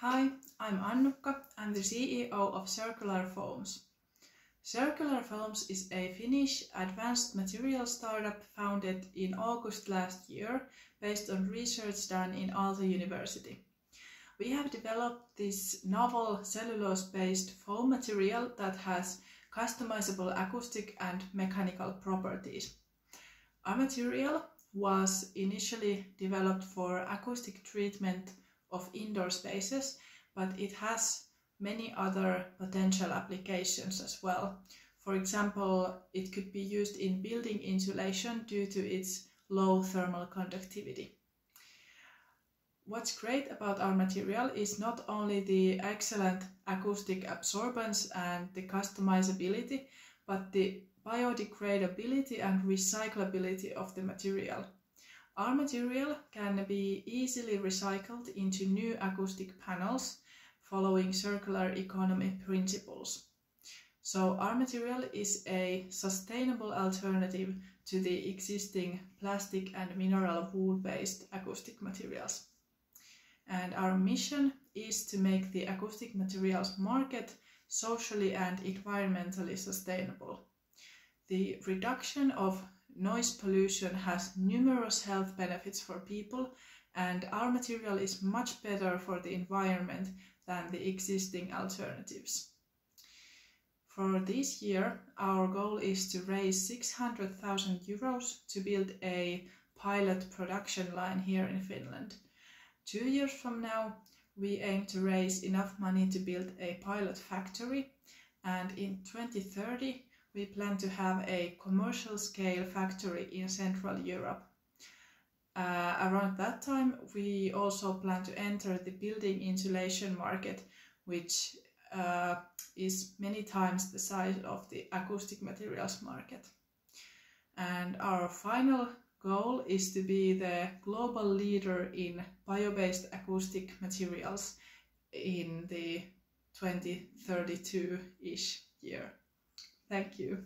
Hi, I'm Annukka. I'm the CEO of Circular Foams. Circular Foams is a Finnish advanced material startup founded in August last year based on research done in Aalto University. We have developed this novel cellulose-based foam material that has customizable acoustic and mechanical properties. Our material was initially developed for acoustic treatment of indoor spaces, but it has many other potential applications as well. For example, it could be used in building insulation due to its low thermal conductivity. What's great about our material is not only the excellent acoustic absorbance and the customizability, but the biodegradability and recyclability of the material. Our material can be easily recycled into new acoustic panels following circular economy principles. So our material is a sustainable alternative to the existing plastic and mineral wool-based acoustic materials. And our mission is to make the acoustic materials market socially and environmentally sustainable. The reduction of noise pollution has numerous health benefits for people, and our material is much better for the environment than the existing alternatives. For this year, our goal is to raise 600,000 euros to build a pilot production line here in Finland. 2 years from now, we aim to raise enough money to build a pilot factory, and in 2030, we plan to have a commercial scale factory in Central Europe. Around that time, we also plan to enter the building insulation market, which is many times the size of the acoustic materials market. And our final goal is to be the global leader in bio-based acoustic materials in the 2032-ish year. Thank you.